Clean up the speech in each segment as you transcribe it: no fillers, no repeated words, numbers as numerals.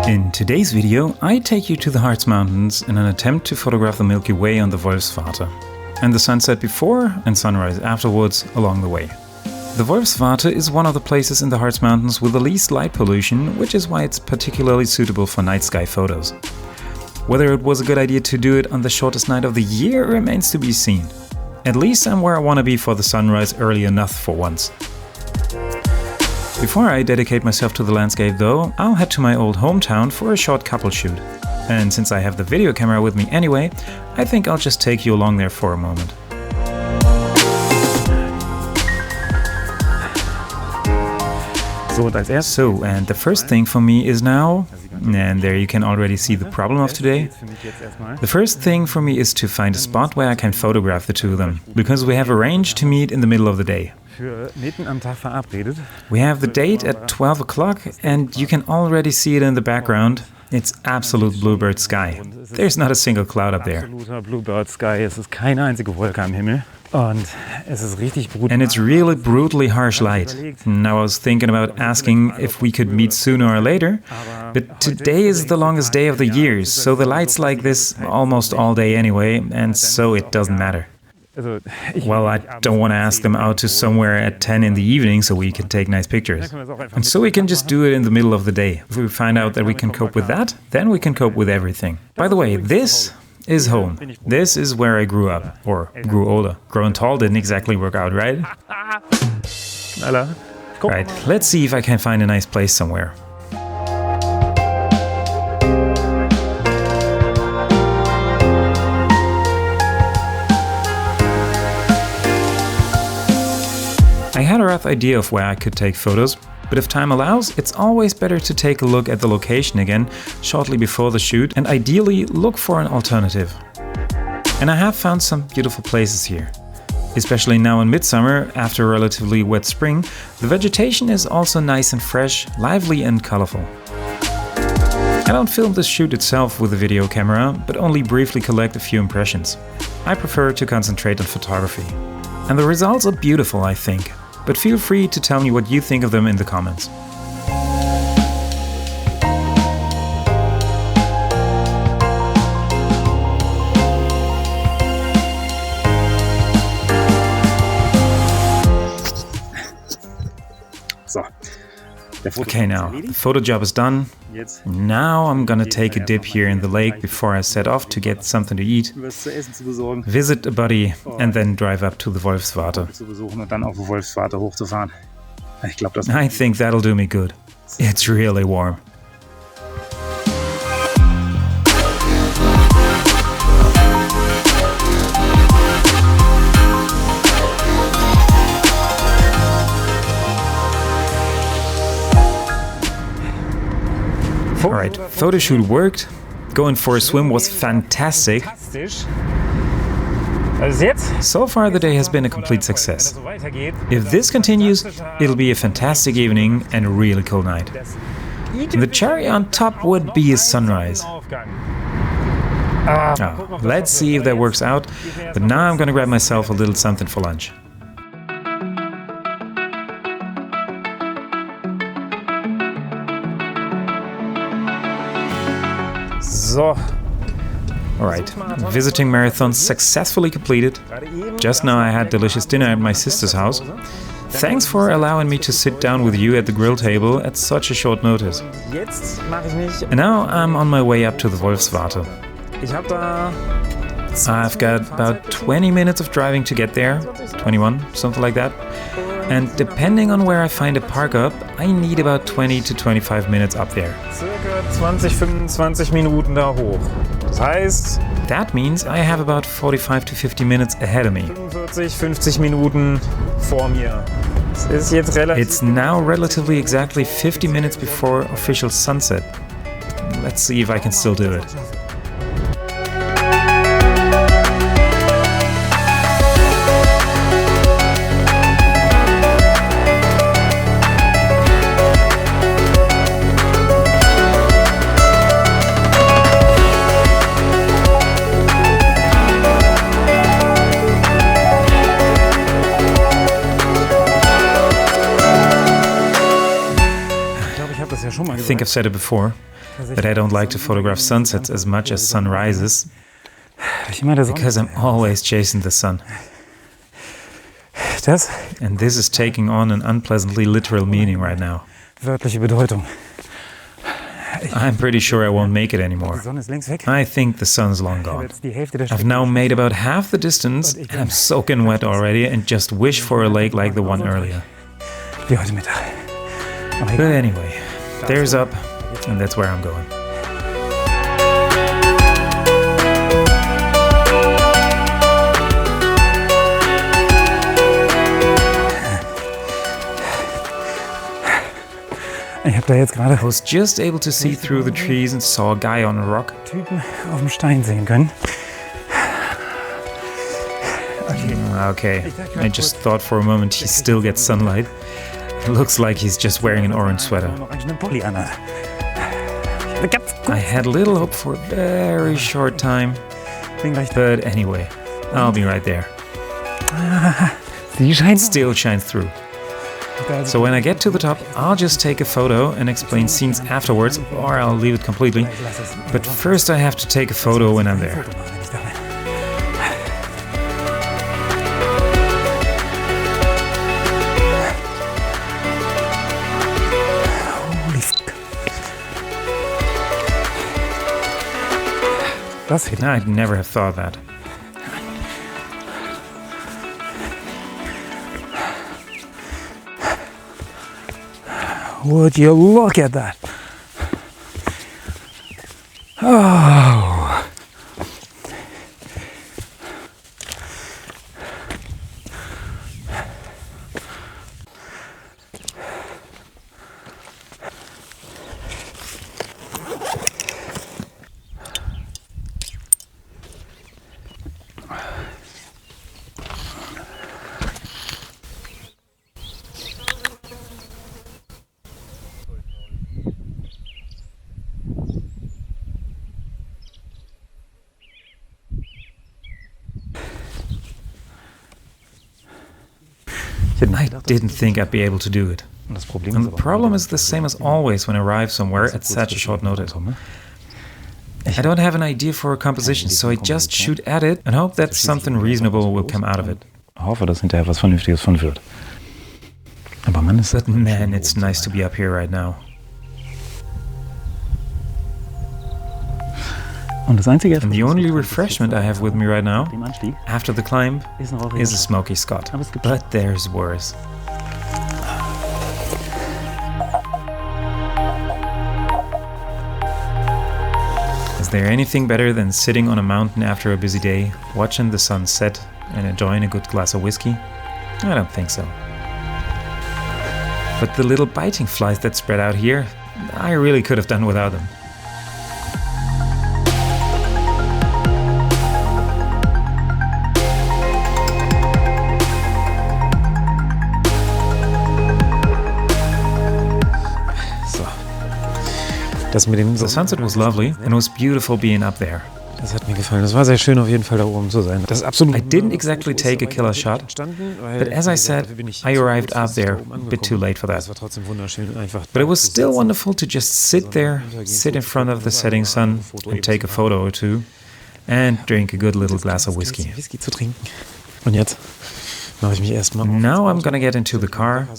In today's video, I take you to the Harz Mountains in an attempt to photograph the Milky Way on the Wolfswarte, and the sunset before and sunrise afterwards along the way. The Wolfswarte is one of the places in the Harz Mountains with the least light pollution, which is why it's particularly suitable for night sky photos. Whether it was a good idea to do it on the shortest night of the year remains to be seen. At least I'm where I want to be for the sunrise early enough for once. Before I dedicate myself to the landscape though, I'll head to my old hometown for a short couple shoot. And since I have the video camera with me anyway, I think I'll just take you along there for a moment. So, and the first thing for me is now, and there you can already see the problem of today. The first thing for me is to find a spot where I can photograph the two of them, because we have arranged to meet in the middle of the day. We have the date at 12 o'clock and you can already see it in the background. It's absolute bluebird sky. There's not a single cloud up there. And it's really brutally harsh light. Now I was thinking about asking if we could meet sooner or later, but today is the longest day of the year, so the light's like this almost all day anyway, and so it doesn't matter. Well, I don't want to ask them out to somewhere at 10 in the evening so we can take nice pictures. And so we can just do it in the middle of the day. If we find out that we can cope with that, then we can cope with everything. By the way, this is home. This is where I grew up, or grew older. Growing tall didn't exactly work out, right? Right, let's see if I can find a nice place somewhere. I had a rough idea of where I could take photos, but if time allows, it's always better to take a look at the location again shortly before the shoot and ideally look for an alternative. And I have found some beautiful places here. Especially now in midsummer, after a relatively wet spring, the vegetation is also nice and fresh, lively and colorful. I don't film the shoot itself with a video camera, but only briefly collect a few impressions. I prefer to concentrate on photography. And the results are beautiful, I think. But feel free to tell me what you think of them in the comments. Okay, now, the photo job is done. Now I'm gonna take a dip here in the lake before I set off to get something to eat, visit a buddy, and then drive up to the Wolfswarte. I think that'll do me good. It's really warm. Alright, photo shoot worked. Going for a swim was fantastic. So far the day has been a complete success. If this continues, it'll be a fantastic evening and a really cool night. And the cherry on top would be a sunrise. Oh, let's see if that works out, but now I'm gonna grab myself a little something for lunch. Alright, visiting marathon successfully completed. Just now I had delicious dinner at my sister's house. Thanks for allowing me to sit down with you at the grill table at such a short notice. And now I'm on my way up to the Wolfswarte. I've got about 20 minutes of driving to get there, 21, something like that. And depending on where I find a park up, I need about 20 to 25 minutes up there. That means I have about 45 to 50 minutes ahead of me. It's now relatively exactly 50 minutes before official sunset. Let's see if I can still do it. I think I've said it before. But I don't like to photograph sunsets as much as sunrises, because I'm always chasing the sun. And this is taking on an unpleasantly literal meaning right now. I'm pretty sure I won't make it anymore. I think the sun's long gone. I've now made about half the distance, and I'm soaking wet already and just wish for a lake like the one earlier. But anyway, there's up, and that's where I'm going. I was just able to see through the trees and saw a guy on a rock. Okay, I just thought for a moment he still gets sunlight. It looks like he's just wearing an orange sweater. I had little hope for a very short time, but anyway, I'll be right there. It still shines through. So when I get to the top, I'll just take a photo and explain scenes afterwards, or I'll leave it completely. But first I have to take a photo when I'm there. I'd never have thought that. Would you look at that? Oh. I didn't think I'd be able to do it. And the problem is the same as always when I arrive somewhere at such a short notice. I don't have an idea for a composition, so I just shoot at it and hope that something reasonable will come out of it. But man, it's nice to be up here right now. And the only refreshment I have with me right now, after the climb, is a smoky Scott. But there's worse. Is there anything better than sitting on a mountain after a busy day, watching the sun set and enjoying a good glass of whiskey? I don't think so. But the little biting flies that spread out here, I really could have done without them. The sunset was lovely and it was beautiful being up there. Das hat mir gefallen. Das war sehr schön, auf jeden Fall da oben zu sein. Das I didn't exactly take a killer shot, but as I said, I arrived up there a bit too late for that. But it was still wonderful to just sit there, sit in front of the setting sun and take a photo or two and drink a good little glass of whiskey. Now I'm gonna get into the car,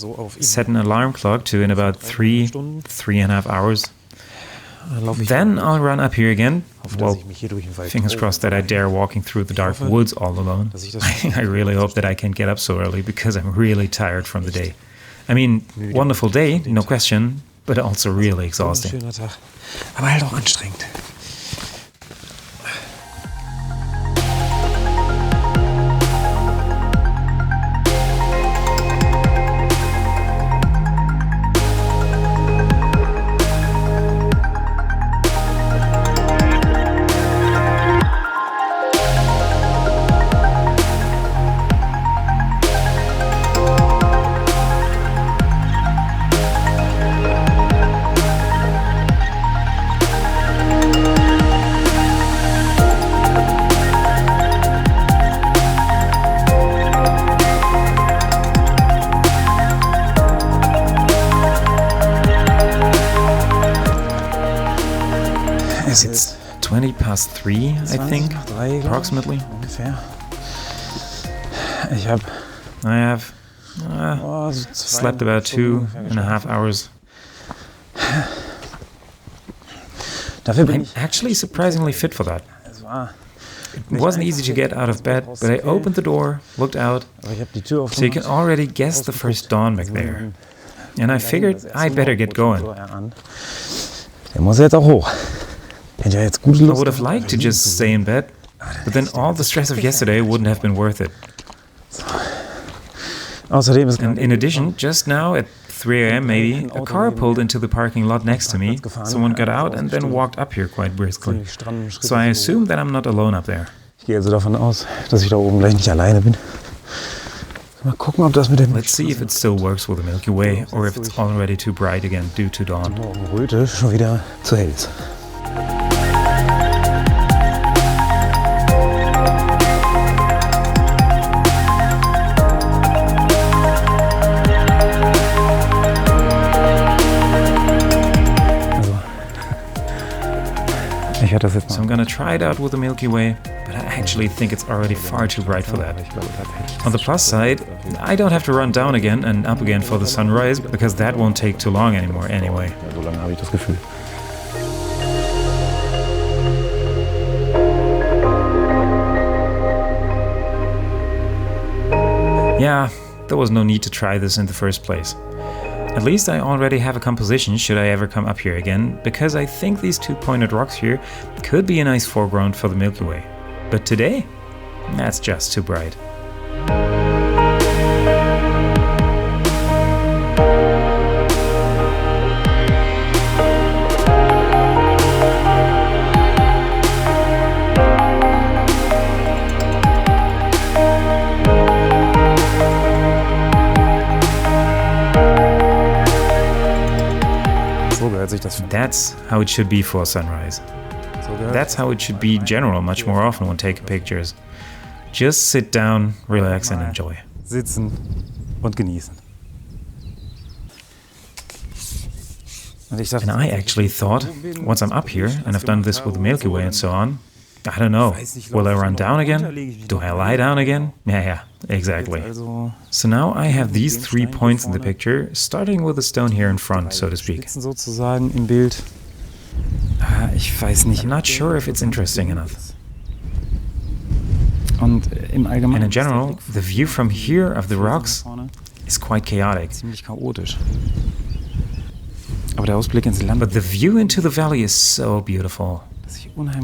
set an alarm clock to in about 3.5 hours. Then I'll run up here again. Well, fingers crossed that I dare walking through the dark woods all alone. I really hope that I can get up so early because I'm really tired from the day. I mean, wonderful day, no question, but also really exhausting. Aber halt auch anstrengend. 20 past 3, I think, approximately. Ungefähr. I have slept about 2.5 hours. I'm actually surprisingly fit for that. It wasn't easy to get out of bed, but I opened the door, looked out, so you can already guess the first dawn back there. And I figured I'd better get going. I would have liked to just stay in bed, but then all the stress of yesterday wouldn't have been worth it. And in addition, just now at 3 a.m. maybe, a car pulled into the parking lot next to me. Someone got out and then walked up here quite briskly. So I assume that I'm not alone up there. Let's see if it still works with the Milky Way or if it's already too bright again due to dawn. So I'm gonna try it out with the Milky Way, but I actually think it's already far too bright for that. On the plus side, I don't have to run down again and up again for the sunrise, because that won't take too long anymore anyway. Yeah, there was no need to try this in the first place. At least I already have a composition should I ever come up here again, because I think these two pointed rocks here could be a nice foreground for the Milky Way. But today, that's just too bright. That's how it should be for sunrise. That's how it should be general much more often when taking pictures. Just sit down, relax and enjoy. Sitzen und genießen. And I actually thought, once I'm up here and I've done this with the Milky Way and so on, I don't know, will I run down again? Do I lie down again? Yeah, exactly. So now I have these 3 points in the picture, starting with a stone here in front, so to speak. I'm not sure if it's interesting enough. And in general, the view from here of the rocks is quite chaotic. But the view into the valley is so beautiful.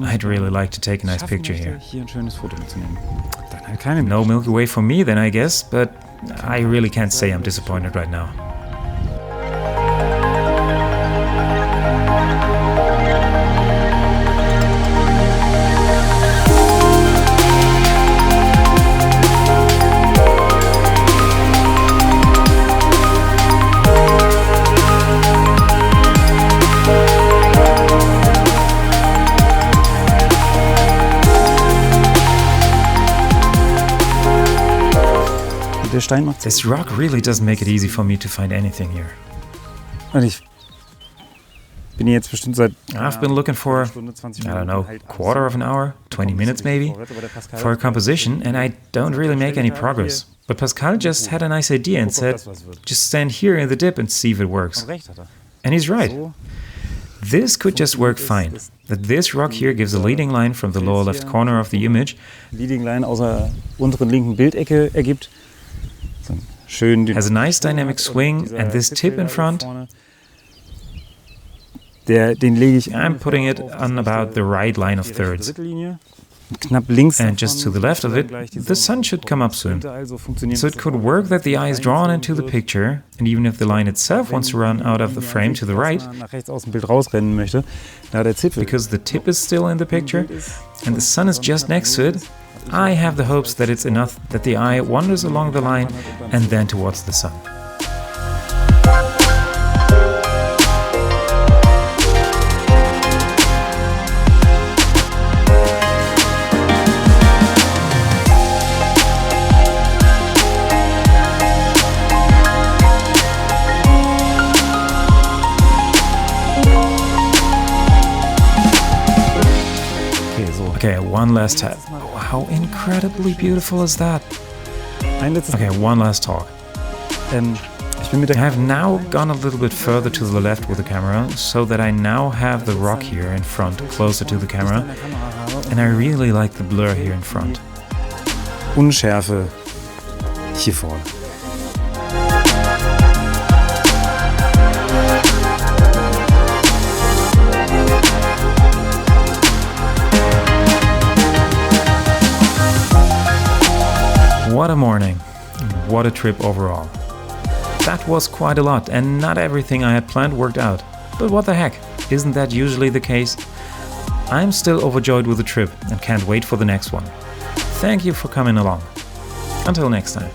I'd really like to take a nice picture here. No Milky Way for me then, I guess, but I really can't say I'm disappointed right now. This rock really doesn't make it easy for me to find anything here. I've been looking for, I don't know, quarter of an hour, 20 minutes maybe, for a composition, and I don't really make any progress. But Pascal just had a nice idea and said, just stand here in the dip and see if it works. And he's right. This could just work fine. That this rock here gives a leading line from the lower left corner of the image. Leading line aus der unteren linken Bildecke ergibt. Has a nice dynamic swing, and this tip in front, I'm putting it on about the right line of thirds. And just to the left of it, the sun should come up soon. So it could work that the eye is drawn into the picture, and even if the line itself wants to run out of the frame to the right, because the tip is still in the picture, and the sun is just next to it, I have the hopes that it's enough that the eye wanders along the line and then towards the sun. Okay, one last tap. Oh, how incredibly beautiful is that? Okay, one last talk. I have now gone a little bit further to the left with the camera, so that I now have the rock here in front, closer to the camera, and I really like the blur here in front. Unschärfe hier vorne. What a morning. What a trip overall. That was quite a lot, and not everything I had planned worked out. But what the heck, isn't that usually the case? I'm still overjoyed with the trip and can't wait for the next one. Thank you for coming along. Until next time.